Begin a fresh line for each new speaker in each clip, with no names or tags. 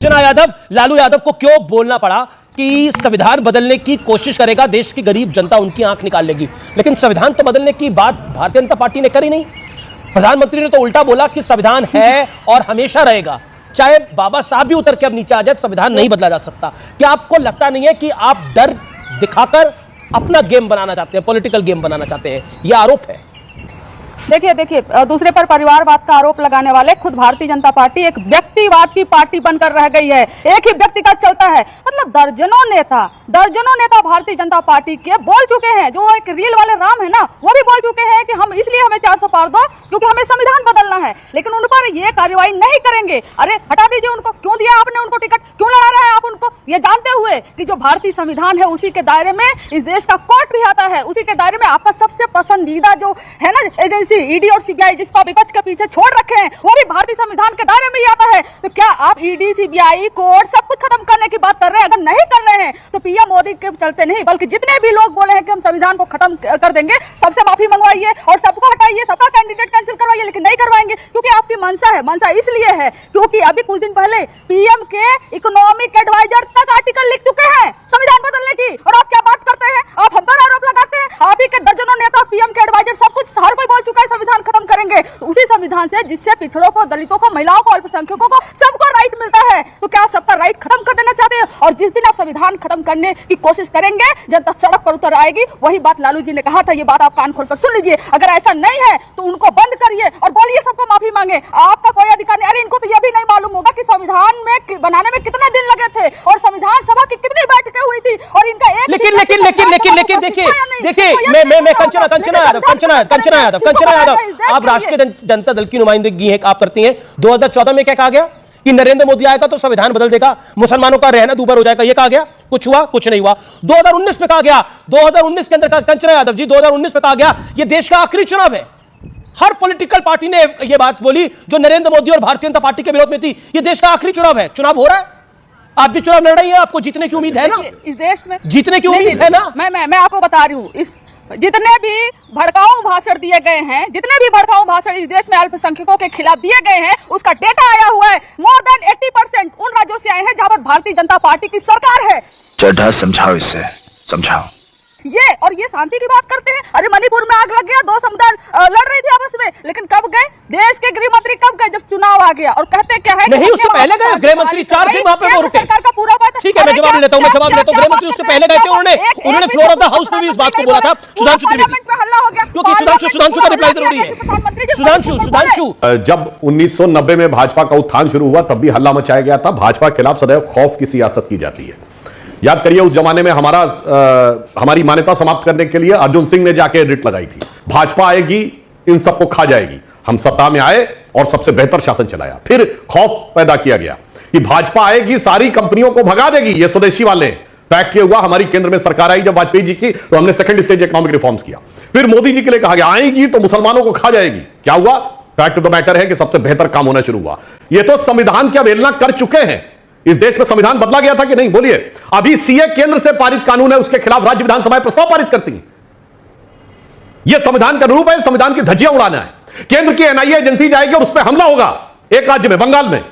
अर्चना यादव, लालू यादव को क्यों बोलना पड़ा कि संविधान बदलने की कोशिश करेगा, देश की गरीब जनता उनकी आंख निकाल लेगी, लेकिन संविधान तो बदलने की बात भारतीय जनता पार्टी ने करी नहीं। प्रधानमंत्री ने तो उल्टा बोला कि संविधान है और हमेशा रहेगा, चाहे बाबा साहब भी उतर के अब नीचे आ जाए, संविधान नहीं बदला जा सकता। क्या आपको लगता नहीं है कि आप डर दिखाकर अपना गेम बनाना चाहते हैं, पॉलिटिकल गेम बनाना चाहते हैं? यह आरोप है।
देखिए दूसरे पर परिवारवाद का आरोप लगाने वाले खुद भारतीय जनता पार्टी एक व्यक्तिवाद की पार्टी बनकर रह गई है। एक ही व्यक्ति का चलता है, मतलब दर्जनों नेता भारतीय जनता पार्टी के बोल चुके हैं। जो एक रील वाले राम है ना, वो भी बोल चुके हैं कि हम इसलिए हमें 400 पार दो क्योंकि हमें संविधान बदलना है, लेकिन उन पर ये कार्रवाई नहीं करेंगे। अरे हटा दीजिए उनको, क्यों दिया आपने उनको टिकट, क्यों लड़ा रहे हैं आप उनको, ये जानते हुए कि जो भारतीय संविधान है उसी के दायरे में इस देश का कोर्ट भी आता है, उसी के दायरे में आपका सबसे पसंदीदा जो है ना एजेंसी ईडी और सीबीआई, जिसको विपक्ष के पीछे छोड़ रखे हैं, वो भी भारतीय संविधान के दायरे में ही आता है। तो क्या आप ईडी, सीबीआई, कोर्ट सब कुछ खत्म करने की बात कर रहे हैं? अगर नहीं कर रहे हैं तो पीएम मोदी के चलते नहीं, बल्कि जितने भी लोग बोले हैं कि हम संविधान को खत्म कर देंगे, सबसे माफी मंगवाइए और सबको हटाइए, सबका कैंडिडेट कैंसिल करवाइए, लेकिन नहीं करवाएंगे क्योंकि आपकी मंशा है। मंशा इसलिए है क्योंकि अभी कुछ दिन पहले पीएम के इकोनॉमिक एडवाइजर तक आर्टिकल लिख चुके हैं संविधान बदलने की, और आप क्या बात करते हैं? आप हम पर आरोप लगाते हैं। आप ही के दर्जनों नेता, पीएम के एडवाइजर, सब कुछ हर कोई बोल चुका है संविधान खत्म करेंगे। तो उसी संविधान से जिससे पिछड़ों को, दलितों को, महिलाओं को, अल्पसंख्यकों को, सबको राइट मिलता है, तो क्या आप सबका राइट खत्म कर देना चाहते हैं? और जिस दिन आप संविधान खत्म करने की कोशिश करेंगे, जनता सड़क पर उतर आएगी। वही बात लालू जी ने कहा था, ये बात आप कान खोलकर सुन लीजिए। अगर ऐसा नहीं है तो उनको बंद करिए और बोलिए सबको माफी मांगे, आपका कोई अधिकार नहीं। अरे इनको तो यह भी नहीं मालूम होगा कि संविधान में बनाने में कितने दिन लगे थे और संविधान सभा की कितनी बैठकें हुई थी, और इनका एक
लेकिन देखिए मैं कंचना यादव, आप राष्ट्रीय जनता दल की नुमाइंदगी है, आप करती हैं। 2014 में क्या कहा गया कि नरेंद्र मोदी आएगा तो संविधान बदल देगा, मुसलमानों का रहना दूभर हो जाएगा, ये कहा गया, कुछ हुआ? कुछ नहीं हुआ। 2019 में कहा गया, 2019 के अंदर कंचना यादव जी 2019 में कहा गया ये देश का आखिरी चुनाव है। हर पॉलिटिकल पार्टी ने यह बात बोली जो नरेंद्र मोदी और भारतीय जनता पार्टी के विरोध में थी, ये देश का आखिरी चुनाव है। चुनाव हो रहा है, आप भी चुनाव लड़ रही हैं, आपको जीतने की उम्मीद है ना?
इस देश में
जीतने की उम्मीद है ना?
मैं आपको बता रही हूँ, इस जितने भी भड़काऊ भाषण दिए गए हैं, जितने भी भड़काऊ भाषण इस देश में अल्पसंख्यकों के खिलाफ दिए गए हैं, उसका डेटा आया हुआ है। मोर देन 80% उन राज्यों से आए हैं जहां पर भारतीय जनता पार्टी की सरकार है।
चड्ढा समझाओ, इससे समझाओ।
ये शांति की बात करते हैं। अरे मणिपुर में आग लग गया, 2 समुदाय लड़ रही थी आपस में, लेकिन कब गए देश के गृह मंत्री? कब गए? जब चुनाव आ गया। और कहते क्या है,
नहीं उससे पहले गए गृह मंत्री, 4 दिन वहां पे वो रुके।
सरकार का पूरा बात।
ठीक है, मैं जवाब लेता हूं, गृह मंत्री उससे पहले गए थे, उन्होंने फ्लोर ऑफ द हाउस में भी इस बात को बोला था। सुधांशु का रिप्लाई जरूरी है। सुधांशु,
जब 1990 में भाजपा का उत्थान शुरू हुआ तब भी हल्ला मचाया गया था। भाजपा के खिलाफ सदैव खौफ की सियासत की जाती है। याद करिए, उस जमाने में हमारी मान्यता समाप्त करने के लिए अर्जुन सिंह ने जाके रिट लगाई थी, भाजपा आएगी इन सबको खा जाएगी। हम सत्ता में आए और सबसे बेहतर शासन चलाया। फिर खौफ पैदा किया गया कि भाजपा आएगी, सारी कंपनियों को भगा देगी, ये स्वदेशी वाले। फैक्ट ये हुआ, हमारी केंद्र में सरकार आई जब वाजपेयी जी की, तो हमने सेकंड स्टेज इकोनॉमिक रिफॉर्म्स किया। फिर मोदी जी के लिए कहा गया आएगी तो मुसलमानों को खा जाएगी। क्या हुआ? फैक्ट ऑफ द मैटर है कि सबसे बेहतर काम होना शुरू हुआ। ये तो संविधान की अवहेलना कर चुके हैं। इस देश में संविधान बदला गया था कि नहीं? बोलिए। अभी सीए केंद्र से पारित कानून है, उसके खिलाफ राज्य विधानसभाएं प्रस्ताव पारित करती हैं। यह संविधान का अनुरूप है, संविधान की धज्जियां उड़ाना है। केंद्र की एनआईए एजेंसी जाएगी और उस पर हमला होगा एक राज्य में, बंगाल में।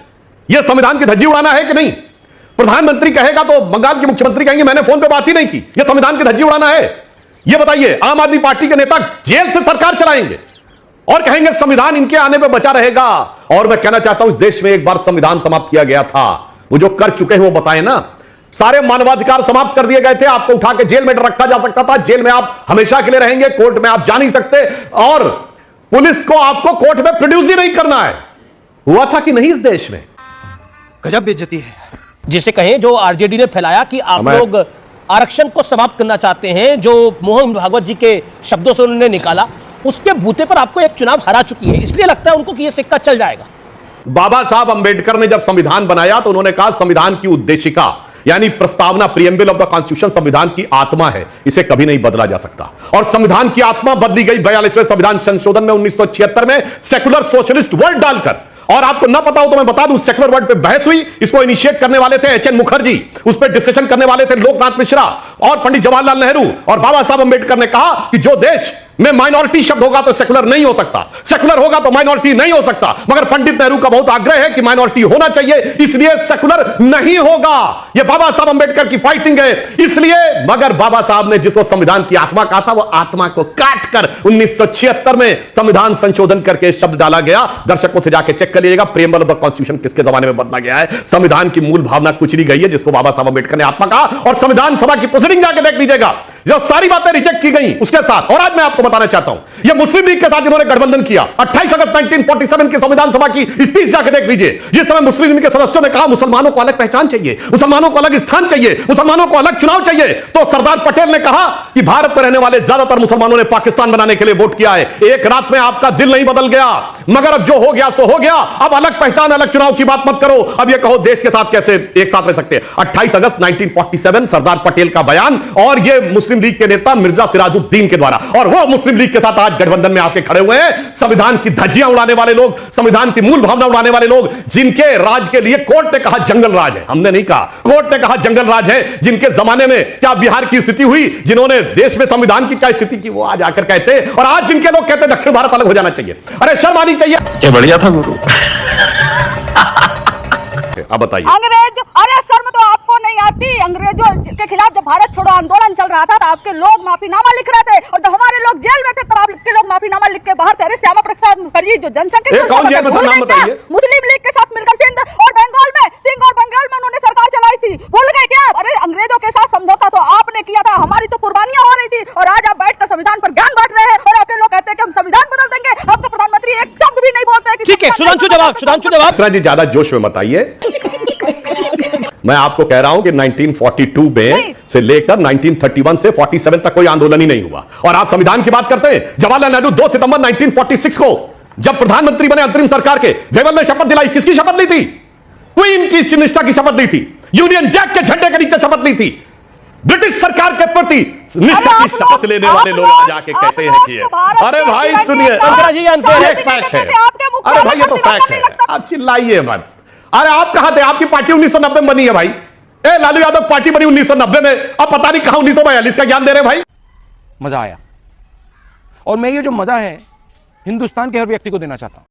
यह संविधान की धज्जी उड़ाना है कि नहीं? प्रधानमंत्री कहेगा तो बंगाल के मुख्यमंत्री कहेंगे मैंने फोन पे बात ही नहीं की। यह संविधान की धज्जी उड़ाना है? यह बताइए। आम आदमी पार्टी के नेता जेल से सरकार चलाएंगे और कहेंगे संविधान इनके आने पर बचा रहेगा। और मैं कहना चाहता हूं, इस देश में एक बार संविधान समाप्त किया गया था, वो जो कर चुके हैं वो बताएं ना। सारे मानवाधिकार समाप्त कर दिए गए थे, आपको उठा के जेल में रखा जा सकता था, जेल में आप हमेशा के लिए रहेंगे, कोर्ट में आप जा नहीं सकते, और पुलिस को आपको कोर्ट में प्रोड्यूस ही नहीं करना है। हुआ था कि नहीं इस देश में?
गजब बेइज्जती है जिसे कहें, जो आरजेडी ने फैलाया कि आप लोग आरक्षण को समाप्त करना चाहते हैं, जो मोहन भागवत जी के शब्दों से उन्होंने निकाला, उसके बूते पर आपको एक चुनाव हरा चुकी है, इसलिए लगता है उनको कि यह सिक्का चल जाएगा।
बाबा साहब अंबेडकर ने जब संविधान बनाया तो उन्होंने कहा संविधान की उद्देशिका यानी प्रस्तावना, प्रियम्बल ऑफ द कॉन्स्टिट्यूशन संविधान की आत्मा है, इसे कभी नहीं बदला जा सकता। और संविधान की आत्मा बदली गई 42वें संविधान संशोधन में 1976 में सेकुलर सोशलिस्ट वर्ड डालकर। और आपको ना पता हो तो मैं बता दूं, सेकुलर वर्ड पे बहस हुई, इसको इनिशिएट करने वाले थे एच एन मुखर्जी, उस पर डिस्कशन करने वाले थे लोकनाथ मिश्रा और पंडित जवाहरलाल नेहरू। और बाबा साहब अंबेडकर ने कहा कि जो देश में माइनॉरिटी शब्द होगा तो सेकुलर नहीं हो सकता, सेकुलर होगा तो माइनॉरिटी नहीं हो सकता। मगर पंडित नेहरू का बहुत आग्रह है कि माइनॉरिटी होना चाहिए, इसलिए सेकुलर नहीं होगा। यह बाबा साहब अंबेडकर की फाइटिंग है, इसलिए। मगर बाबा साहब ने जिसको संविधान की आत्मा कहा था, वो आत्मा को काटकर 1976 में संविधान संशोधन करके शब्द डाला गया। दर्शकों से जाके चेक कर लीजिएगा प्रेमबल ऑफ द कॉन्स्टिट्यूशन किसके जमाने में बदला गया है। संविधान की मूल भावना कुचली गई है, जिसको बाबा साहब अंबेडकर ने आत्मा कहा। और संविधान सभा की प्रोसीडिंग जाके देख लीजिएगा, जो सारी बातें रिजेक्ट की गई उसके साथ। और आज मैं आपको बताना चाहता हूं, यह मुस्लिम लीग के साथ जिन्होंने गठबंधन किया, 28 अगस्त 1947 की संविधान सभा की स्पीच जाके देख लीजिए। जिस समय मुस्लिम लीग के सदस्यों ने कहा मुसलमानों को अलग पहचान चाहिए, मुसलमानों को अलग स्थान चाहिए, मुसलमानों को अलग चुनाव चाहिए, तो सरदार पटेल ने कहा कि भारत में रहने वाले ज्यादातर मुसलमानों ने पाकिस्तान बनाने के लिए वोट किया है। एक रात में आपका दिल नहीं बदल गया, मगर अब जो हो गया सो हो गया। अब अलग पहचान, अलग चुनाव की बात मत करो। अब यह कहो देश के साथ कैसे एक साथ रह सकते हैं। 28 अगस्त 1947 सरदार पटेल का बयान, और यह मुस्लिम लीग के नेता मिर्जा सिराजुद्दीन के द्वारा। और वो मुस्लिम लीग के साथ आज गठबंधन में आके खड़े हुए हैं, संविधान की धज्जियां उड़ाने वाले लोग, संविधान की मूल भावना उड़ाने वाले लोग, जिनके राज के लिए कोर्ट ने कहा जंगल राज है। हमने नहीं कहा, कोर्ट ने कहा जंगल राज है। जिनके जमाने में क्या बिहार की स्थिति हुई, जिन्होंने देश में संविधान की क्या स्थिति की, वो आज आकर कहते हैं। और आज जिनके लोग कहते हैं दक्षिण भारत अलग हो जाना चाहिए, अरे शर्म आनी चाहिए।
क्या बढ़िया था गुरु।
अब बताइए।
अंग्रेज, अरे शर्म तो आपको नहीं आती। अंग्रेजों के खिलाफ जब भारत छोड़ो आंदोलन चल रहा था, तो आपके लोग माफीनामा लिख रहे थे, और जब हमारे लोग जेल में थे तब आपके लोग माफीनामा लिख के बाहर थे। अरे श्यामा प्रसाद मुखर्जी जो जनसंघ के
कौन जेल में था, नाम बताइए।
मुस्लिम लीग के साथ मिलकर सिंध और बंगाल में, सिंध और बंगाल में उन्होंने सरकार चलाई थी, भूल गए क्या? अरे अंग्रेजों के साथ समझौता तो आपने किया था, हमारी तो कुर्बानियां हो रही थी, और आज आप बैठकर संविधान पर ज्ञान बांट रहे हैं, और आपके लोग कहते हैं कि हम संविधान बदल देंगे। अब तो प्रधानमंत्री एक शब्द भी नहीं बोलते।
ठीक है, सुधांशु जवाब।
जी ज्यादा जोश में मत आइए। मैं आपको कह रहा हूं कि 1942 में से लेकर 1931 से 47 तक कोई आंदोलन ही नहीं हुआ। और आप संविधान की बात करते हैं। जवाहरलाल नेहरू 2 सितंबर 1946 को जब प्रधानमंत्री बने अंतरिम सरकार के, देवल ने शपथ दिलाई। किसकी शपथ ली थी? क्वीन की निष्ठा की शपथ ली थी, यूनियन जैक के झंडे के नीचे शपथ ली थी। ब्रिटिश सरकार के प्रति निष्ठा की शपथ लेने वाले लोग आज आके कहते हैं कि अरे भाई सुनिए, अरे भाई ये तो फैक्ट है, आप चिल्लाइए मत। अरे आप कहां थे? आपकी पार्टी 1990 में बनी है भाई। लालू यादव पार्टी बनी 1990 में, अब पता नहीं कहां 1942 का ज्ञान दे रहे भाई।
मजा आया, और मैं ये जो मजा है हिंदुस्तान के हर व्यक्ति को देना चाहता हूं।